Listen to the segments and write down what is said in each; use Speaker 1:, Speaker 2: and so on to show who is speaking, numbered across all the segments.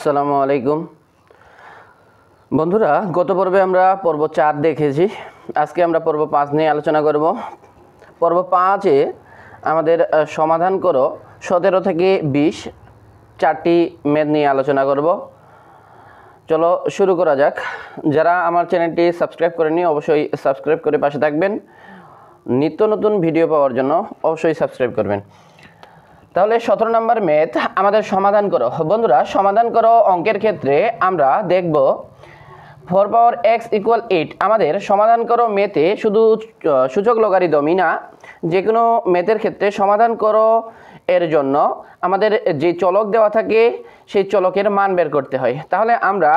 Speaker 1: আসসালামু আলাইকুম বন্ধুরা, গত পর্বে আমরা পর্ব 4 দেখেছি। আজকে আমরা পর্ব 5 নিয়ে আলোচনা করব। পর্ব 5-এ আমাদের সমাধান করো 17 থেকে 20 চারটি ম্যাথ নিয়ে আলোচনা করব। চলো শুরু করা যাক। যারা আমার চ্যানেলটি সাবস্ক্রাইব করেনি অবশ্যই সাবস্ক্রাইব করে পাশে থাকবেন। নিত্য নতুন ভিডিও পাওয়ার জন্য অবশ্যই সাবস্ক্রাইব করবেন। তাহলে 17 নম্বর ম্যাথ আমাদের সমাধান করো। বন্ধুরা, সমাধান করো অঙ্কের ক্ষেত্রে আমরা দেখব 4 পাওয়ার x = 8। আমাদের সমাধান করো ম্যাথে শুধু সূচক লগারিদমই না, যে কোনো ম্যাথের ক্ষেত্রে সমাধান করো এর জন্য আমাদের যে চলক দেওয়া থাকে সেই চলকের মান বের করতে হয়। তাহলে আমরা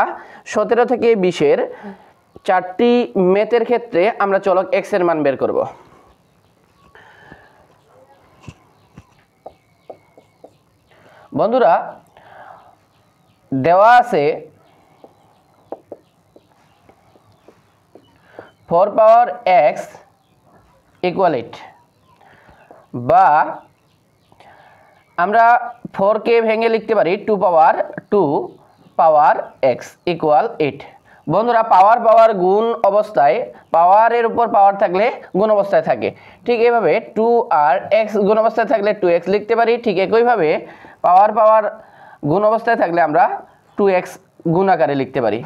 Speaker 1: 17 থেকে 20-এর চারটি ম্যাথের ক্ষেত্রে আমরা চলক x এর মান বের করব। বন্ধুরা, দেওয়া আছে 4 পাওয়ার x = 8, বা আমরা 4কে ভেঙে লিখতে পারি 2 পাওয়ার x = 8। বন্ধুরা, পাওয়ার গুণ অবস্থায়, পাওয়ারের উপর পাওয়ার থাকলে গুণ অবস্থায় থাকে। ঠিক এইভাবে 2 আর x গুণ অবস্থায় থাকলে 2x লিখতে পারি। ঠিক একইভাবে পাওয়ার গুণ অবস্থায় থাকলে আমরা 2x গুণ আকারে লিখতে পারি।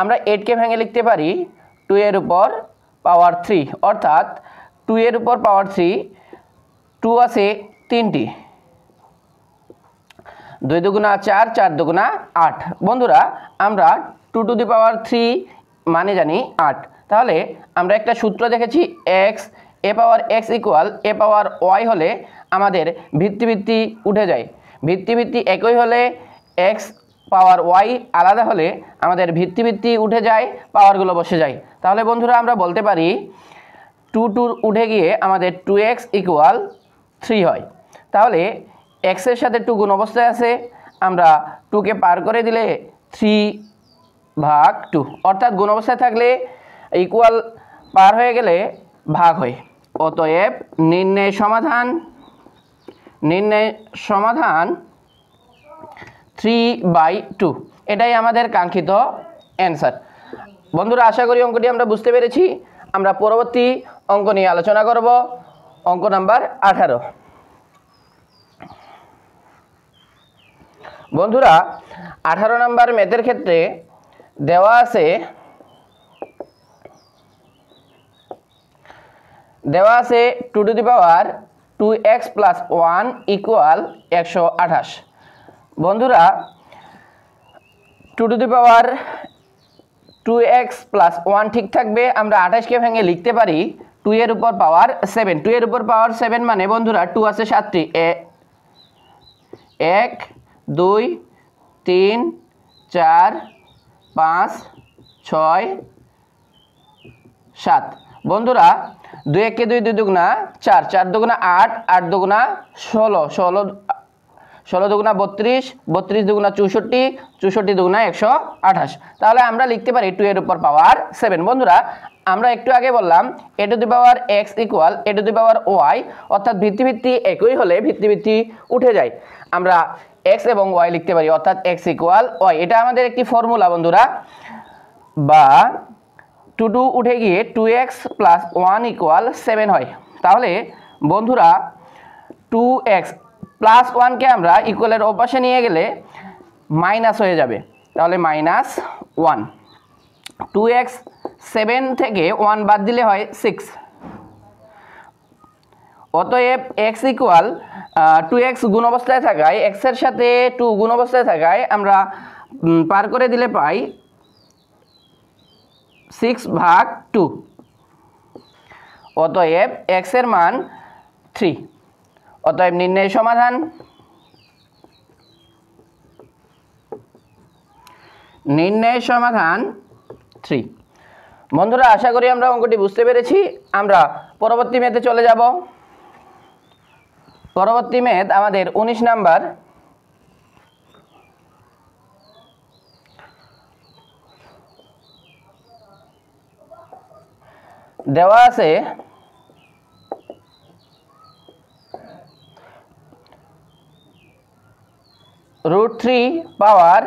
Speaker 1: আমরা 8কে ভেঙে লিখতে পারি 2 এর উপর পাওয়ার 3, অর্থাৎ 2 এর উপর পাওয়ার 3, 2 আছে 3টি, 2 দুগুণা 4, 4 দুগুণা 8। বন্ধুরা, আমরা 2 টু দি পাওয়ার 3 মানে জানি 8। তাহলে আমরা একটা সূত্র দেখেছি, a power x = a power y হলে আমাদের ভিত্তি উঠে যায়। ভিত্তি একই হলে x পাওয়ার y আলাদা হলে আমাদের ভিত্তি উঠে যায়, পাওয়ারগুলো বসে যায়। তাহলে বন্ধুরা, আমরা বলতে পারি 2 উঠে গিয়ে আমাদের 2x = 3 হয়। তাহলে x এর সাথে 2 গুণ অবস্থায় আছে, আমরা 2কে পার করে দিলে 3/2, অর্থাৎ গুণ অবস্থায় থাকলে ইকুয়াল পার হয়ে গেলে ভাগ হয়। অতএব নির্ণয় সমাধান 3/2, এটাই আমাদের কাঙ্ক্ষিত অ্যান্সার। বন্ধুরা, আশা করি অঙ্কটি আমরা বুঝতে পেরেছি। আমরা পরবর্তী অঙ্ক নিয়ে আলোচনা করব, অঙ্ক নাম্বার 18। বন্ধুরা, 18 নম্বর ম্যাথের ক্ষেত্রে দেওয়া আছে 2 টু দি পাওয়ার 2x + 1 = 128। বন্ধুরা, 2 টু দি পাওয়ার 2x + 1 ঠিক থাকবে। আমরা 28কে ভেঙে লিখতে পারি 2 এর উপর পাওয়ার 7। 2 এর উপর পাওয়ার 7 মানে বন্ধুরা 2 আছে 7টি, 1 2 3 4 5 6 7। বন্ধুরা, 2 1 কে 2, 2 দুগুণা 4, 4 দুগুণা 8, 8 দুগুণা 16, 16 দুগুণা 32, 32 দুগুণা 64, 64 দুগুণা 128। তাহলে আমরা লিখতে পারি 2 এর উপর পাওয়ার 7। বন্ধুরা, আমরা একটু আগে বললাম a to the power x = a to the power y, অর্থাৎ ভিত্তি একই হলে ভিত্তি উঠে যায়। আমরা x এবং y লিখতে পারি, অর্থাৎ x = y। এটা আমাদের একটি ফর্মুলা বন্ধুরা। বা 2 উঠে গিয়ে 2x + 1 = 7 হয়। তাহলে বন্ধুরা, 2x + 1কে আমরা ইকুয়ালের ওপাশে নিয়ে গেলে মাইনাস হয়ে যাবে। তাহলে -1। 2x 7 থেকে 1 বাদ দিলে হয় 6। অতএব x = 2x গুণ অবস্থায় থাকায়, x এর সাথে 2 গুণ অবস্থায় থাকায় আমরা পার করে দিলে পাই 6/2। অতএব x এর মান 3। অতএব নির্ণয় সমাধান 3। বন্ধুরা, আশা করি আমরা অঙ্কটি বুঝতে পেরেছি। আমরা পরবর্তী ম্যাথে চলে যাব। পরবর্তী ম্যাথ আমাদের 19 নাম্বার। দেওয়া আছে √3 3 পাওয়ার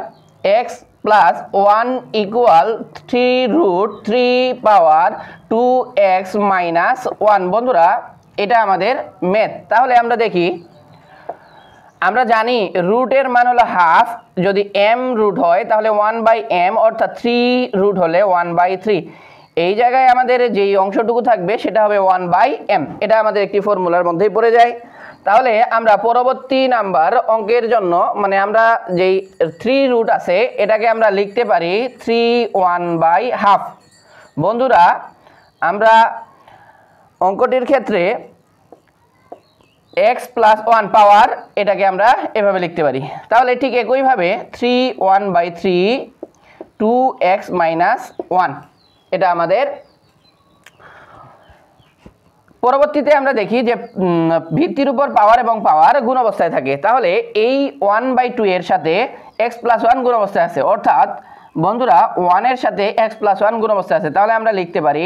Speaker 1: এক্স প্লাস 1 ইকুয়াল 3√3 পাওয়ার 2x মাইনাস 1। বন্ধুরা এটা আমাদের ম্যাথ। তাহলে আমরা দেখি, আমরা জানি রুটের মান হলো হাফ, যদি m রুট হয় তাহলে 1/m অর্থাৎ 3 রুট হলে 1/3। এই জায়গায় আমাদের যেই অংশটুকু থাকবে সেটা হবে 1/m। এটা আমাদের একটি ফর্মুলার মধ্যেই পড়ে যায়। তাহলে আমরা পরবর্তী নাম্বার অঙ্কের জন্য মানে আমরা যেই 3 রুট আছে এটাকে আমরা লিখতে পারি 3/1/2। বন্ধুরা আমরা অঙ্কটির ক্ষেত্রে x প্লাস 1 পাওয়ার এটাকে আমরা এভাবে লিখতে পারি। তাহলে ঠিক একইভাবে 3/1/3 2x মাইনাস 1 এটা আমাদের। পরবর্তীতে আমরা দেখি যে ভিত্তির উপর পাওয়ার এবং পাওয়ার গুণ অবস্থায় থাকে। তাহলে এই 1/2 এর সাথে x প্লাস 1 গুণ অবস্থায় আছে, অর্থাৎ বন্ধুরা 1 এর সাথে x প্লাস 1 গুণ অবস্থায় আছে। তাহলে আমরা লিখতে পারি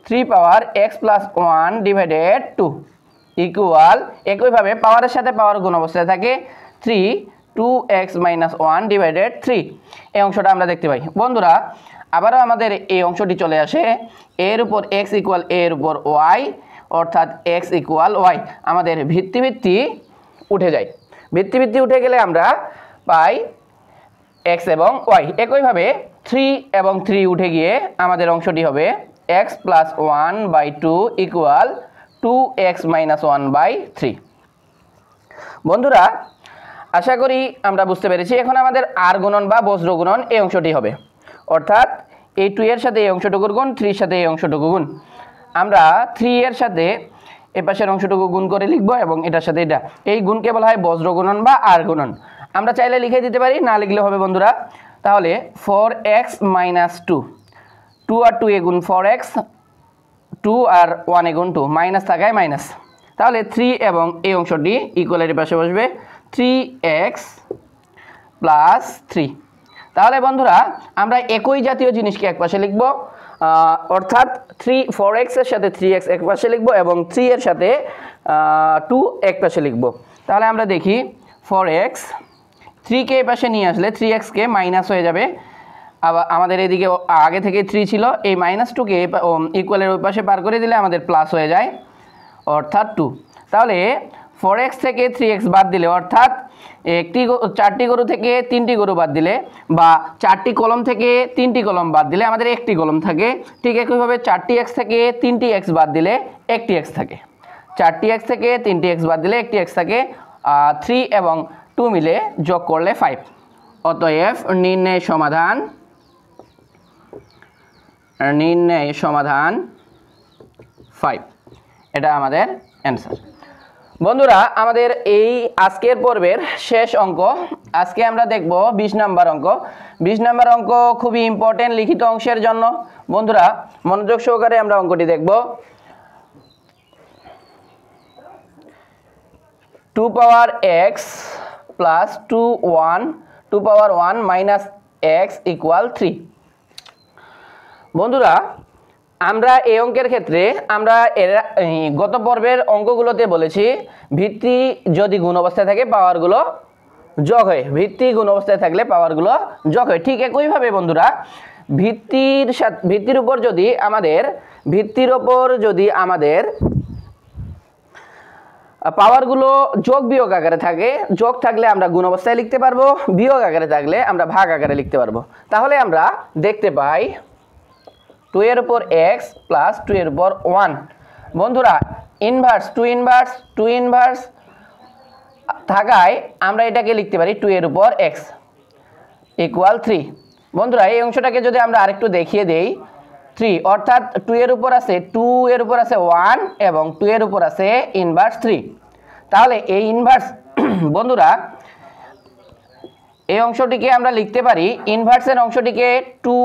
Speaker 1: 3 পাওয়ার x প্লাস 1 ডিভাইডেড 2 ইকুয়াল, একইভাবে পাওয়ারের সাথে পাওয়ার গুণ অবস্থায় থাকে 3 2x মাইনাস 1 ডিভাইডেড 3। এই অংশটা আমরা দেখতে পাই। বন্ধুরা আবারও আমাদের এই অংশটি চলে আসে, এর উপর x ইকুয়াল এর উপর y অর্থাৎ x ইকুয়াল y। আমাদের ভিত্তি উঠে যায়। ভিত্তি উঠে গেলে আমরা পাই x এবং y। একইভাবে 3 এবং 3 উঠে গিয়ে আমাদের অংশটি হবে x plus 1/2 equal 2x minus 1/3। বন্ধুরা আশা করি আমরা বুঝতে পেরেছি। এখন আমাদের আর গুণন বা বজ্র গুণন এই অংশটি হবে, অর্থাৎ এই 2 এর সাথে এই অংশটুকুর গুণ 3 এর সাথে এই অংশটুকু গুণ। আমরা 3 এর সাথে এ পাশের অংশটুকু গুণ করে লিখব এবং এটার সাথে এটা, এই গুণকে বলা হয় বজ্র গুণন বা আর গুণন। আমরা চাইলে লিখে দিতে পারি, না লিখলে হবে বন্ধুরা। তাহলে 4x মাইনাস 2, 2 আর 2 এ গুণ 4x, 2 আর 1 এ গুণ 2, মাইনাস থাকায় মাইনাস। তাহলে 3 এবং এই অংশটি ইকুয়ালের পাশে বসবে 3x প্লাস 3। তাহলে বন্ধুরা আমরা একই জাতীয় জিনিসকে এক পাশে লিখব, অর্থাৎ 4x এর সাথে 3x এক পাশে লিখব এবং 3 এর সাথে 2 এক পাশে লিখব। তাহলে আমরা দেখি 4x 3 কে এই পাশে নিয়ে আসলে 3x কে মাইনাস হয়ে যাবে। আবার আমাদের এদিকে আগে থেকে 3 ছিল, এই -2 কে ইকুয়ালের ওই পাশে পার করে দিলে আমাদের প্লাস হয়ে যায় অর্থাৎ 2। তাহলে 4x থেকে 3x বাদ দিলে, অর্থাৎ 4টি গরু থেকে 3টি গরু বাদ দিলে বা 4টি কলম থেকে 3টি কলম বাদ দিলে আমাদের একটি কলম থাকে। ঠিক একইভাবে 4টি x থেকে 3টি x বাদ দিলে একটি x থাকে। 4টি x থেকে 3টি x বাদ দিলে একটি x থাকে। 3 এবং 2 মিলে যোগ করলে 5। অতএব নির্ণয় সমাধান 5, এটা আমাদের অ্যান্সার। বন্ধুরা আমাদের এই আজকের পর্বের শেষ অঙ্ক, আজকে আমরা দেখব 20 নম্বর অঙ্ক। 20 নম্বর অঙ্ক খুবই ইম্পর্টেন্ট লিখিত অংশের জন্য। বন্ধুরা মনোযোগ সহকারে আমরা অঙ্কটি দেখব। 2 পাওয়ার x প্লাস 2 পাওয়ার 1 মাইনাস x ইকুয়াল 3। বন্ধুরা আমরা এই অঙ্কের ক্ষেত্রে আমরা গত পর্বের অঙ্কগুলোতে বলেছি ভিত্তি যদি গুণ অবস্থায় থাকে পাওয়ারগুলো যোগ হয়, ভিত্তি গুণ অবস্থায় থাকলে পাওয়ারগুলো যোগ হয়। ঠিক একইভাবে বন্ধুরা ভিত্তির উপর যদি আমাদের পাওয়ারগুলো যোগ বিয়োগ আকারে থাকে, যোগ থাকলে আমরা গুণ অবস্থায় লিখতে পারবো, বিয়োগ আকারে থাকলে আমরা ভাগ আকারে লিখতে পারবো। তাহলে আমরা দেখতে পাই 2 এর উপর x প্লাস 2 এর উপর 1। বন্ধুরা ইনভার্স 2 ইনভার্স থাকায় আমরা এটাকে লিখতে পারি 2 এর উপর x ইকুয়াল 3। বন্ধুরা এই অংশটাকে যদি আমরা আরেকটু দেখিয়ে দেই 3, অর্থাৎ 2 এর উপর আছে 1 এবং 2 এর উপর আছে ইনভার্স 3। তাহলে এই ইনভার্স বন্ধুরা এই অংশটিকে আমরা লিখতে পারি, ইনভার্সের অংশটিকে 2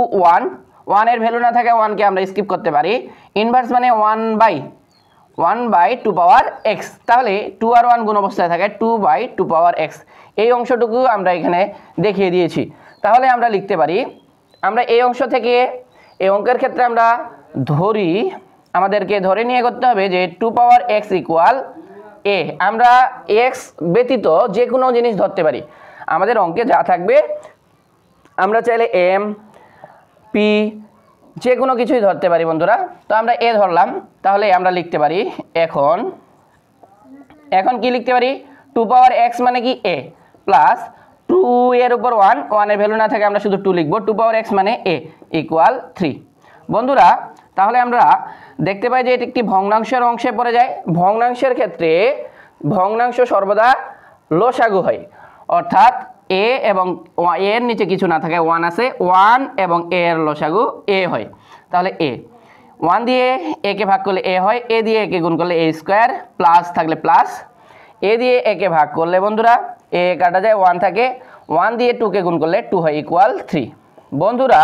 Speaker 1: 1 এর ভ্যালু না থাকে 1 কে আমরা স্কিপ করতে পারি। ইনভার্স মানে 1/2 পাওয়ার x। তাহলে 2 আর 1 গুণ অবস্থায় থাকে 2/2 পাওয়ার x। এই অংশটুকু আমরা এখানে দেখিয়ে দিয়েছি। তাহলে আমরা লিখতে পারি, আমরা এই অংশ থেকে এই অঙ্কের ক্ষেত্রে আমরা আমাদেরকে ধরে নিয়ে করতে হবে যে 2 পাওয়ার x ইকুয়াল a। আমরা x ব্যতীত যে কোনো জিনিস ধরতে পারি। আমাদের অঙ্কে যা থাকবে আমরা চাইলে এম পি যে কোনো কিছুই ধরতে পারি বন্ধুরা। তো আমরা এ ধরলাম, তাহলে আমরা লিখতে পারি এখন কি লিখতে পারি, 2 পাওয়ার x মানে কি a প্লাস 2 এর উপর 1 এর ভ্যালু না থাকে আমরা শুধু 2 লিখব, 2 পাওয়ার x মানে a ইকুয়াল 3। বন্ধুরা তাহলে আমরা দেখতে পাই যে এটি একটি ভগ্নাংশের অংশে পড়ে যায়। ভগ্নাংশের ক্ষেত্রে ভগ্নাংশ সর্বদা লসাগু হয়, অর্থাৎ a এবং a এর নিচে কিছু না থাকে 1 আছে, 1 এবং a এর লসাগু a হয়। তাহলে a 1 দিয়ে a কে ভাগ করলে a হয়, a দিয়ে a কে গুণ করলে a স্কয়ার, প্লাস থাকলে প্লাস, a দিয়ে a কে ভাগ করলে বন্ধুরা a কাটা যায় 1 থাকে, 1 দিয়ে 2 কে গুণ করলে 2 হয় ইকুয়াল 3। বন্ধুরা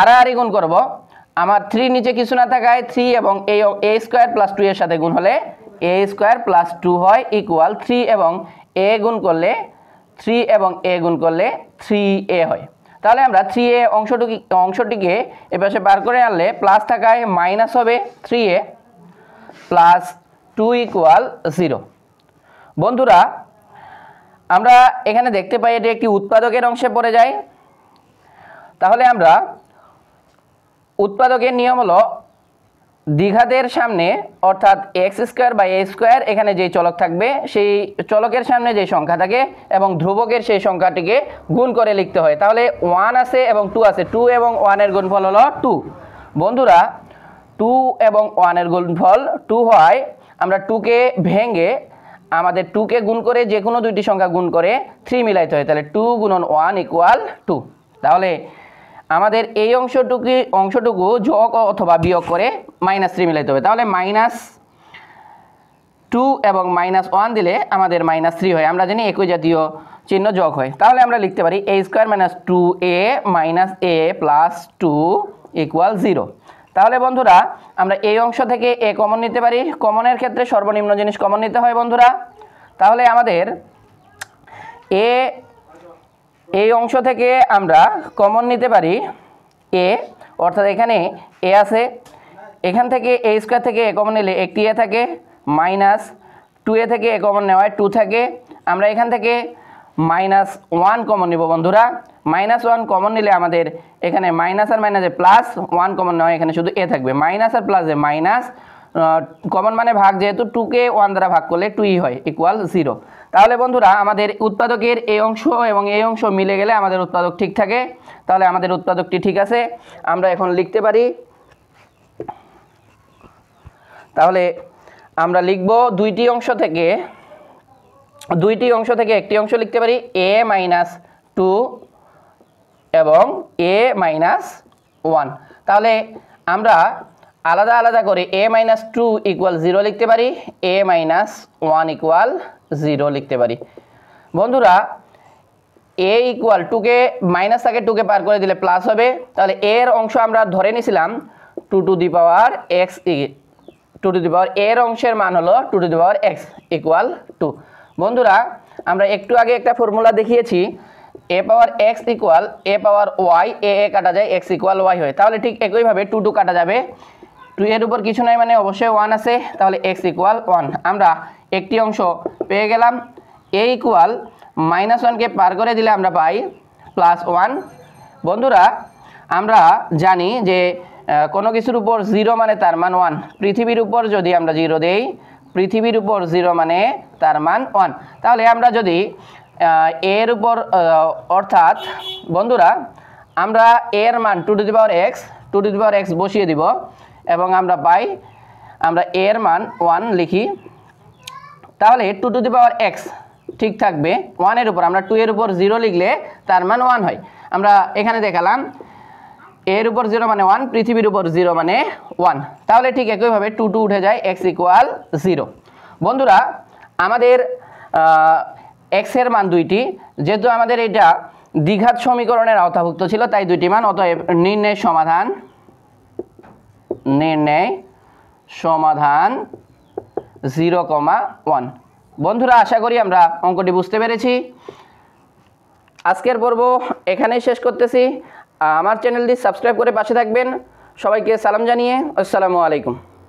Speaker 1: আড়াআড়ি গুণ করব, আমার 3 নিচে কিছু না থাকায় 3 এবং a স্কয়ার প্লাস 2 এর সাথে গুণ হলে a স্কয়ার প্লাস 2 হয় ইকুয়াল 3 এবং a গুণ করলে 3 এবং a গুণ করলে 3a হয়। তাহলে আমরা 3a অংশটিকে এপাশে বার করে আনলে প্লাস থাকায় মাইনাস হবে 3a প্লাস 2 ইকুয়াল 0। বন্ধুরা আমরা এখানে দেখতে পাই এটি একটি উৎপাদকের অংশে পড়ে যায়। তাহলে আমরা উৎপাদকের নিয়ম হলো দ্বিঘাতের সামনে অর্থাৎ x square by a square, এখানে যেই চলক থাকবে সেই চলকের সামনে যে সংখ্যা থাকে এবং ধ্রুবকের সেই সংখ্যাটিকে গুণ করে লিখতে হয়। তাহলে 1 আছে এবং 2 আছে, 2 এবং 1 এর গুণফল হলো 2। বন্ধুরা 2 এবং 1 এর গুণফল 2 হয়, আমরা 2 কে ভেঙে আমাদের 2 কে গুণ করে যে কোনো দুইটি সংখ্যা গুণ করে 3 মিলাইতে হয়, তাহলে 2 গুণন 1 ইকুয়াল 2। তাহলে আমাদের এই অংশটুকু যোগ অথবা বিয়োগ করে -3 মিলাইতে হবে। তাহলে -2 এবং -1 দিলে আমাদের -3 হয়, আমরা জানি একই জাতীয় চিহ্ন যোগ হয়। তাহলে আমরা লিখতে পারি a square minus 2a minus a plus 2 equal 0। তাহলে বন্ধুরা আমরা এই অংশ থেকে a কমন নিতে পারি, কমনের ক্ষেত্রে সর্বনিম্ন জিনিস কমন নিতে হয় বন্ধুরা। তাহলে আমাদের এই অংশ থেকে আমরা কমন নিতে পারি a, অর্থাৎ এখানে a আছে, এখান থেকে a স্কয়ার থেকে a কমন নিলে একটি a থাকে, মাইনাস 2a থেকে a কমন নেওয়ায় 2 থাকে, আমরা এখান থেকে -1 কমন নিব বন্ধুরা। -1 কমন নিলে আমাদের এখানে মাইনাস আর মাইনাসে প্লাস, 1 কমন নেওয়া এখানে শুধু a থাকবে, মাইনাস আর প্লাসে মাইনাস, কমন মানে ভাগ, যেহেতু 2 কে 1 দ্বারা ভাগ করলে 2ই হয় ইকুয়াল 0। তাহলে বন্ধুরা আমাদের উৎপাদকের এই অংশ এবং এই অংশ মিলে গেলে আমাদের উৎপাদক ঠিক থাকে। তাহলে আমাদের উৎপাদকটি ঠিক আছে, আমরা এখন লিখতে পারি। তাহলে আমরা লিখব দুইটি অংশ থেকে একটি অংশ লিখতে পারি a মাইনাস 2 এবং a মাইনাস 1। তাহলে আমরা আলাদা আলাদা করে a মাইনাস 2 ইকুয়াল 0 লিখতে পারি, a মাইনাস 1 ইকুয়াল 0 লিখতে পারি। বন্ধুরা a ইকুয়াল 2 কে মাইনাস থাকে 2 কে পার করে দিলে প্লাস হবে, তাহলে a এর অংশ আমরা ধরে নিয়েছিলাম 2 to the power x, 2 to the power a এর অংশের মান হলো 2 to the power x equal 2। বন্ধুরা আমরা একটু আগে একটা ফর্মুলা দেখিয়েছি, a power x equal a power y, a কাটা যায় x ইকুয়াল y হয়। তাহলে ঠিক একইভাবে 2 2 কাটা যাবে, 2 এর উপর কিছু নাই মানে অবশ্যই 1 আছে, তাহলে x ইকুয়াল 1। আমরা একটি অংশ পেয়ে গেলাম, a ইকুয়াল -1 কে পার করে দিলে আমরা পাই +1। বন্ধুরা আমরা জানি যে কোনো কিছুর উপর 0 মানে তার মান 1, পৃথিবীর উপর যদি আমরা 0 দেই, পৃথিবীর উপর 0 মানে তার মান 1। তাহলে আমরা যদি এর উপর অর্থাৎ বন্ধুরা আমরা এর মান 2 টু দি পাওয়ার x বসিয়ে দিব এবং আমরা পাই, আমরা এর মান 1 লিখি, তাহলে 2 টু দি পাওয়ার x ঠিক থাকবে 1 এর উপর, আমরা 2 এর উপর 0 লিখলে তার মান 1 হয়। আমরা এখানে দেখালাম এর উপর 0 মানে 1, পৃথিবীর উপর 0 মানে 1, তাহলে ঠিক একইভাবে 2 2 উঠে যায়, x ইকুয়াল 0। বন্ধুরা আমাদের x এর মান দুইটি, যেহেতু আমাদের এটা দ্বিঘাত সমীকরণের আওতাভুক্ত ছিল তাই দুইটি মান, অতএব নির্ণয় সমাধান 0,1। বন্ধুরা আশা করি আমরা অঙ্কটি বুঝতে পেরেছি। আজকের পর্ব এখানেই শেষ করতেছি। আমার চ্যানেলটি সাবস্ক্রাইব করে পাশে থাকবেন। সবাইকে সালাম জানিয়ে আসসালামু আলাইকুম।